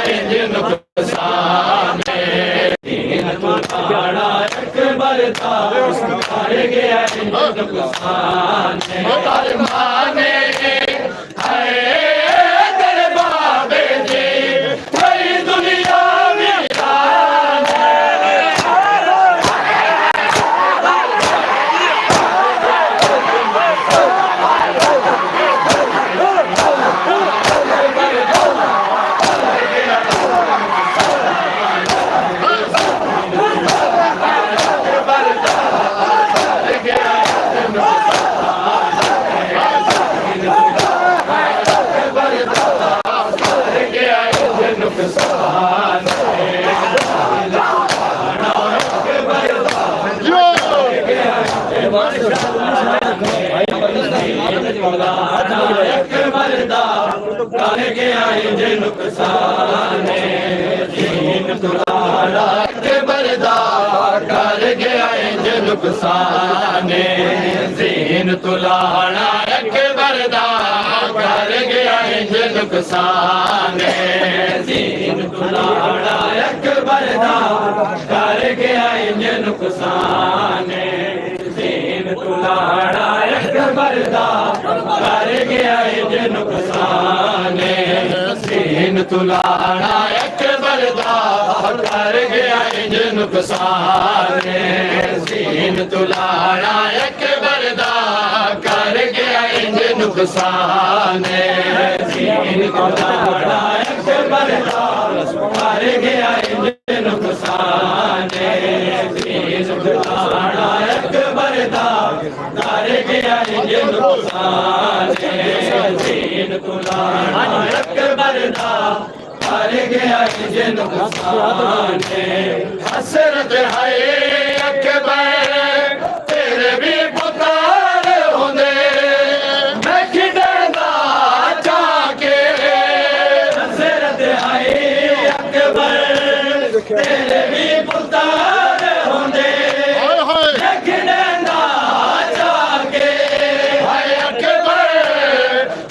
इंज नुकसान दीन तुलाड़ा अकबर दा कर गया इंज नुकसान माने कर गया इंज नुकसान दीन तुलाड़ा अकबर दा कर गया इंज नुकसान दीन तुलाड़ा अकबर दा कर गया इंज नुकसान दीन तुलाड़ा अकबर दा कर गया इंज नुकसान दीन तुलाड़ा अकबर दा कर गया इंज नुकसान दीन तुलाड़ा अकबर दा कर गया इंज नुकसान दीन तुलाड़ा अकबर दा कर गया इंज नुकसान दीन तुलाड़ा अकबर दा कर गया इंज नुकसान दीन तुलाड़ा अकबर दा कर गया इंज नुकसान दीन तुलाड़ा अकबर दा कर गया इंज नुकसान हसरत है अकबर तेरे भी पुकार होंदे मैं खिड़दा जाके हसरत है अकबर तेरे भी पुकार होंदे मैं खिड़दा जाके हाय अकबर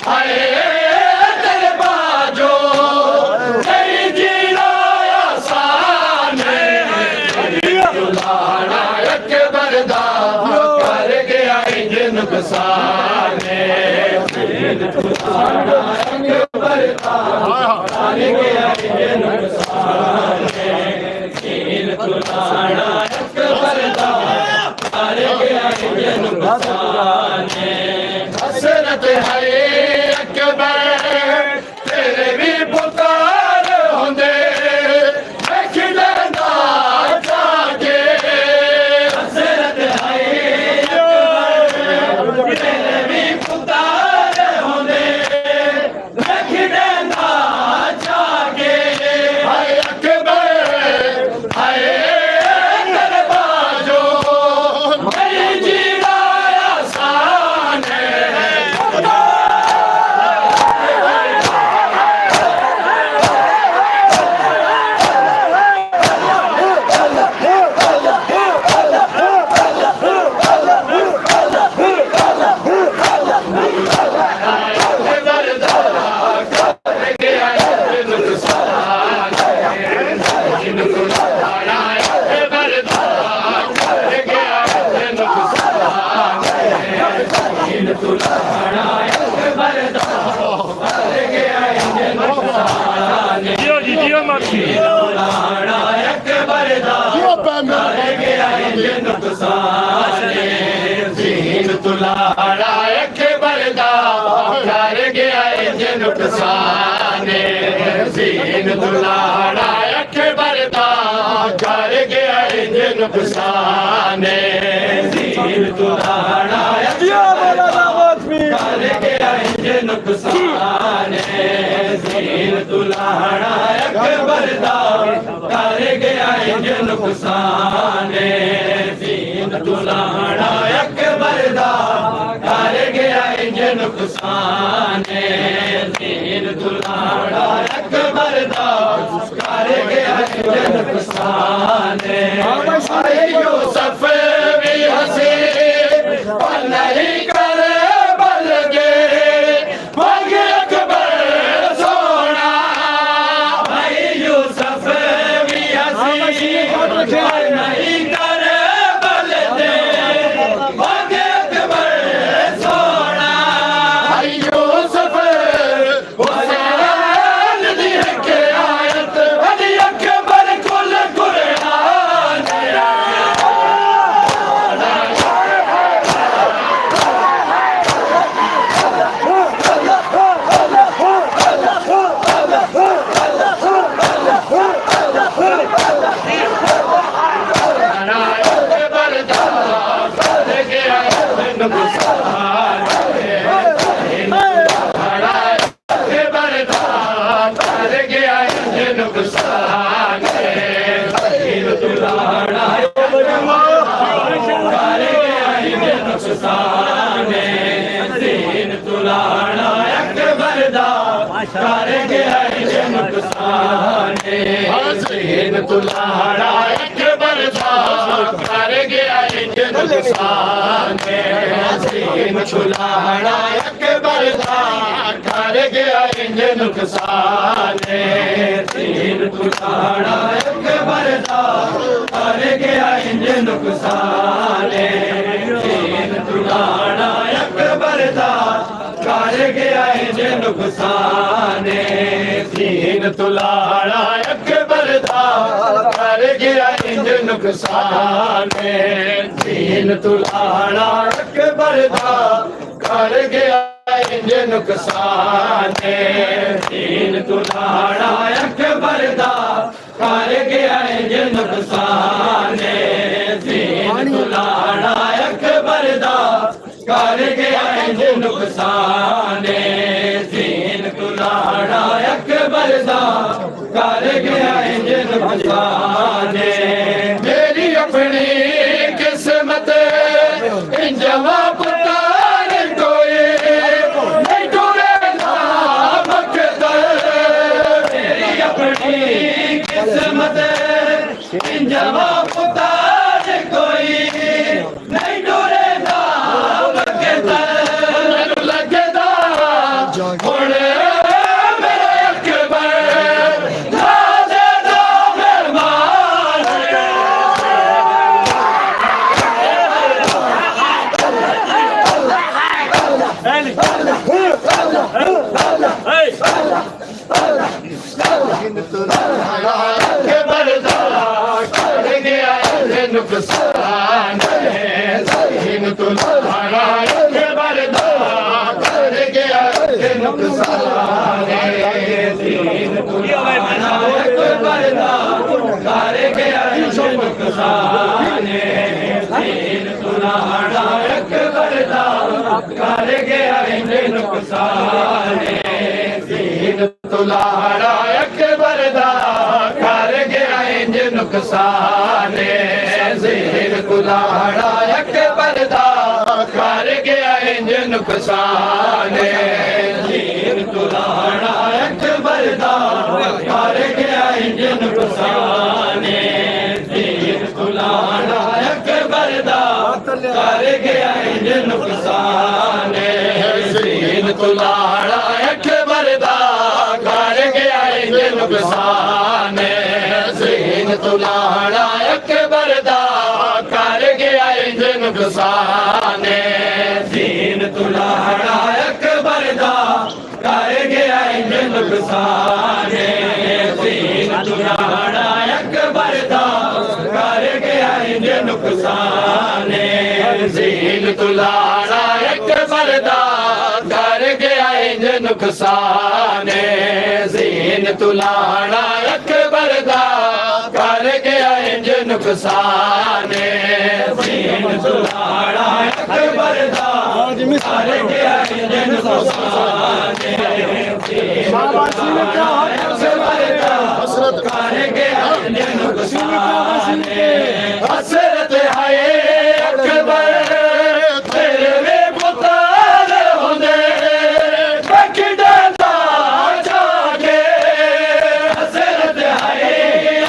हाय तेरे बाजो तेरी जीना आसान तुलाड़ा अकबर दा कर गया इंज नुकसान दीन तुलाड़ा अकबर दा कर गया इंज नुकसान दीन तुलाड़ा अकबर दा कर गया इंज नुकसान हसरत है अकबर तेरे भी पुकार होंदे मैं खिड़दा जाके हसरत है अकबर तेरे भी पुकार होंदे मैं खिड़दा जाके हाय अकबर हाय तेरे बाजो मेरी जीना आसान दीन तुलाड़ा अकबर दा कर गया इंज नुकसान दीन तुलाड़ा अकबर दा कर गया इंज नुकसान दीन तुलाड़ा कर गया इंज नुकसान दीन तुलाड़ा अकबर दा कर गया इंज नुकसान दीन तुलाड़ा अकबर दा कर गया इंज नुकसान दीन तुलाड़ा अकबर दा कर गया इंज नुकसान यूसुफ भी हंसे और नहीं कर बल गए अकबर सोना भाई नुकसान दीन तुलाड़ा कर गया इंज नुकसान दीन तुलाड़ा अकबर दा कर गया इंज नुकसान दीन तुलाड़ा अकबर दा कर गया इंज नुकसान दीन तुलाड़ा अकबर दा कर गया इंज नुकसान दीन तुलाड़ा अकबर दा कर गया इंज नुकसान दीन तुलाड़ा अकबर दा कर गया इंज नुकसान दीन तुलाड़ा अकबर दा कर गया इंज नुकसान दीन तुलाड़ा अकबर दा कर गया इंज नुकसान दीन तुलाड़ा अकबर दा कर गया इंज नुकसान दीन तुलाड़ा अकबर दा कर गया इंज नुकसान दीन तुलाड़ा अकबर दा कर गया इंज नुकसान मेरी अपनी किस्मत इंजवा पुकार कोई नहीं टूरेगा मकदर मेरी अपनी किस्मत इंजवा पुकार कोई नहीं टूरेगा मकदर लगदा हुण मेरे अकबर राजे दा मेहमान अकबर दा कर गया इंज नुकसान दीन तुलाड़ा अकबर दा कर गया इंज नुकसान दीन तुलाड़ा अकबर दा कर गया इंज नुकसान दीन तुलाड़ा अकबर दा कर गया इंज नुकसान दीन तुलाड़ा अकबर दा कर गया इंज नुकसान दीन तुलाड़ा अकबर दा कर गया इंज नुकसान दीन तुलाड़ा अकबर दा कर गया इंज नुकसान दीन तुलाड़ा अकबर दा कर गया इंज नुकसान दीन तुलाड़ा अकबर दा कर गया इंज नुकसान दीन तुलाड़ा अकबर दा कर गया इंज नुकसान दीन तुलाड़ा अकबर दा कर गया इंज नुकसान दीन तुलाड़ा अकबर दा कर गया इंज नुकसान दीन तुलाड़ा अकबर दा कर गया इंज नुकसान दीन तुलाड़ा अकबर दा कर गया इंज नुकसान दीन तुलाड़ा अकबर दा कर गया इंज नुकसान कर गया इंज नुकसान हसरत है अकबर तेरे वे पुतार होंदे बकड़ा जाके हसरत है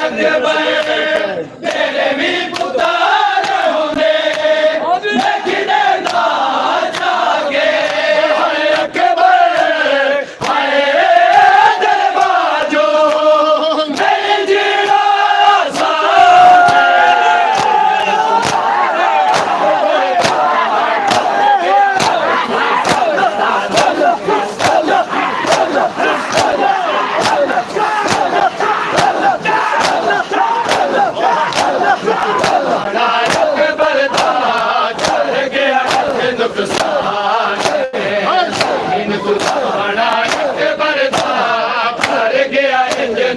अकबर तेरे भी पुतार होंदे बकड़ा जाके हाय अकबर हाय दरबाजो नहीं जीना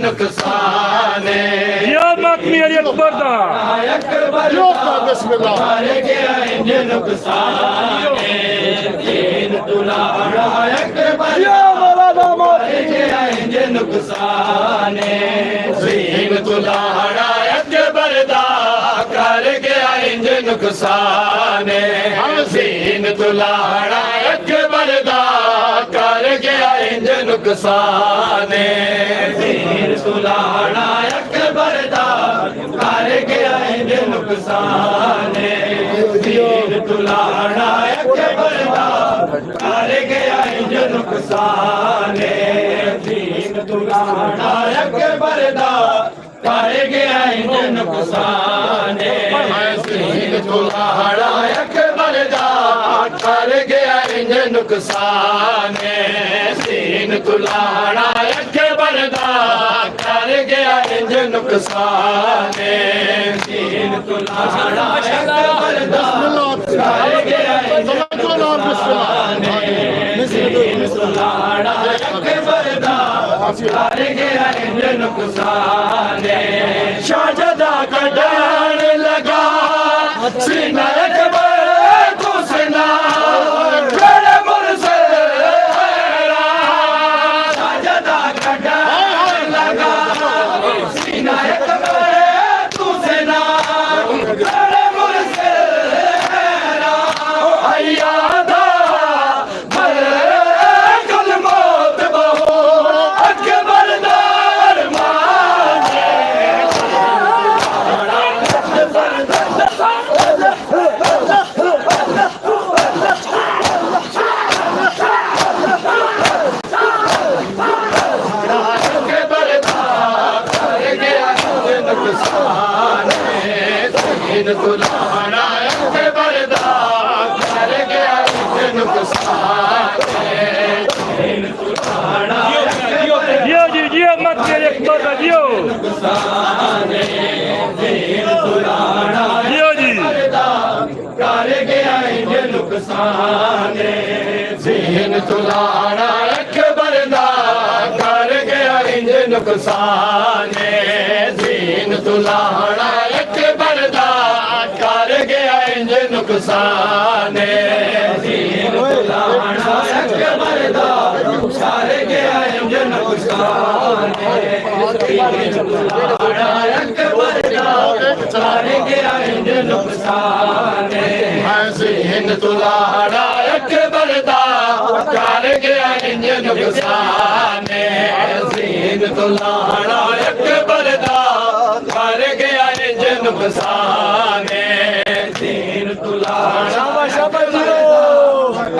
नुकसान अकबर बिस्मिल्लाह नुकसान दीन तुलाड़ा अकबर नुकसान तुलाड़ा अकबर दा कर गया इंज नुकसाने सीन तुलाड़ा अकबर दा कर गया इंज नुकसाने सीन तुलाड़ा अकबर दा कर गया इंज नुकसाने सीन तुलाड़ा अकबर दा कर गया इंज नुकसाने सीन तुलाड़ा अकबर दा कर गया इंज नुकसाने सीन तुलाड़ा अकबर दा कर गया इंज नुकसाने सीन तुलाड़ा अकबर दा कर गया इंज नुकसाने सीन तुलाड़ा अकबर दा कर गया इंज नुकसाने सीन तुलाड़ा अकबर दा कर गया इंज नुकसाने शाहजदा का डर लगा सीना अकबर तो सीना बड़े मुर्सद शाहजदा का डर लगा सीना अकबर तो सीना बड़े मुर्सद अय्यादा कल मौत बहो अकबर दार माने तुलाड़ा अकबर दा कर गया इंज नुकसाने तुलाड़ा जियो जी जियो मत कर अकबर का जियो तुलाड़ा जियो जी कर गया इंज नुकसाने सीन तुलाड़ा अकबर दा कर गया इंज नुकसाने सीन तुलाड़ा अकबर दा कर गया इंज नुकसाने सीन तुलाड़ा अकबर दा कर गया इंज नुकसाने सीन तुलाड़ा अकबर दा कर गया इंज नुकसाने सीन तुलाड़ा अकबर दा कर गया इंज नुकसाने सीन तुलाड़ा अकबर दा कर गया इंज नुकसाने सीन तुलाड़ा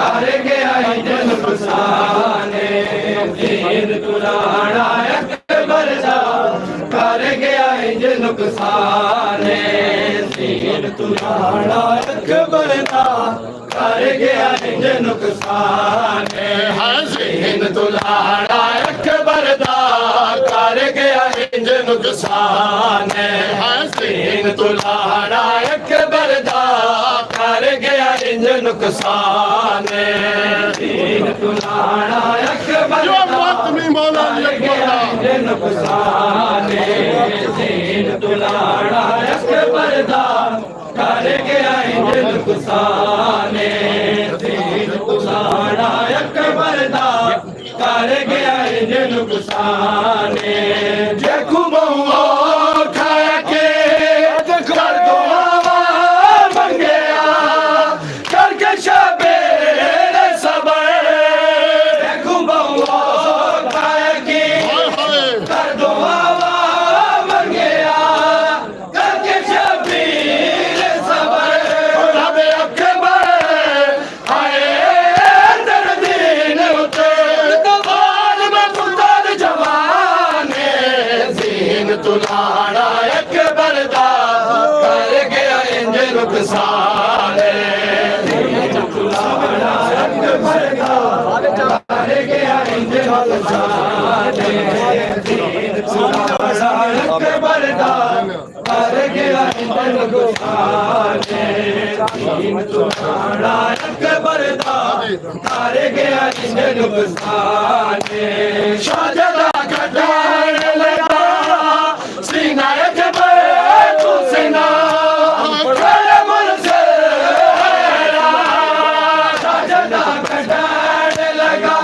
कर गया इंज नुकसाने सीन तुलाड़ा अकबर दा कर गया इंज नुकसाने सीन तुलाड़ा अकबर दा कर गया इंज नुकसाने सीन तुलाड़ा अकबर दा कर गया इंज नुकसाने सीन तुलाड़ा अकबर दा कर गया इंज नुकसाने सीन तुलाड़ा अकबर दा कर गया इंज नुकसाने सीन तुलाड़ा अकबर दा कर गया इंज नुकसाने सीन तुलाड़ा अकबर दा कर गया इंज नुकसाने देखो बहुआ खा के कर दो मंगया करके शबेर सबर देखो बहुआ खा के कर दो मंगया करके शबीर सबर रब अकबर आए दर्दीन उतर दबाल में पुतर जवाने सीन तुलाड़ा अकबर दा कर गया इंज नुकसाने सीन तुलाड़ा अकबर दा कर गया इंज नुकसाने सीन तुलाड़ा अकबर दा कर गया इंज नुकसाने सीन तुलाड़ा अकबर दा कर गया इंज नुकसाने शाहजदा का डर लगा सीना अकबर तो सीना बड़े मुर्सद शाहजदा का डर लगा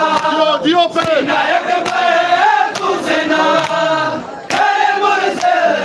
सीना अकबर तो सीना बड़े मुर्सद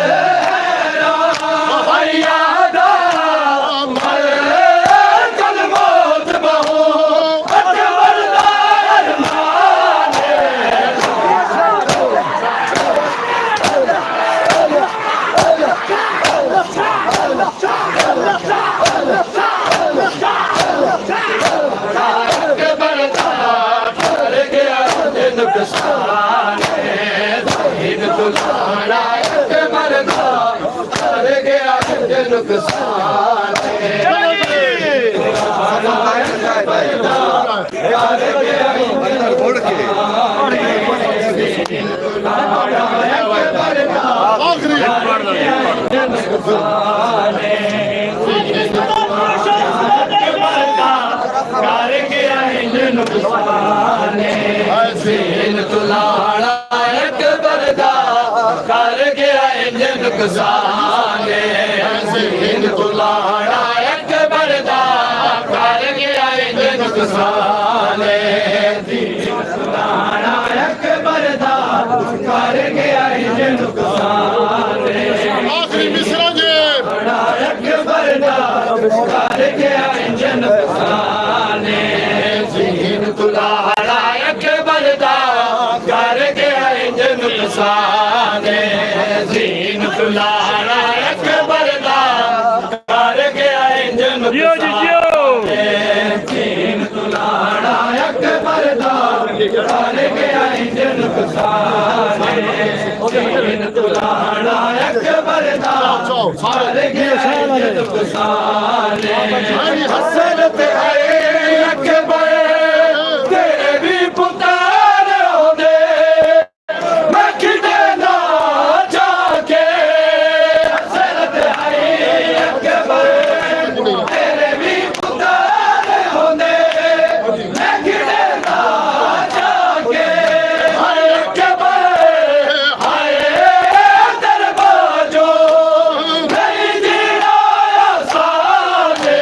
आखिरी मिसरा जे जियो जी जियो चलो सारे हसरत है अकबर तेरे भी पुकार होंदे मैं किते ना जाके हसरत है अकबर तेरे भी पुकार होंदे मैं किते ना जाके हाय अकबर हाय दरबाजो नहीं जीना साले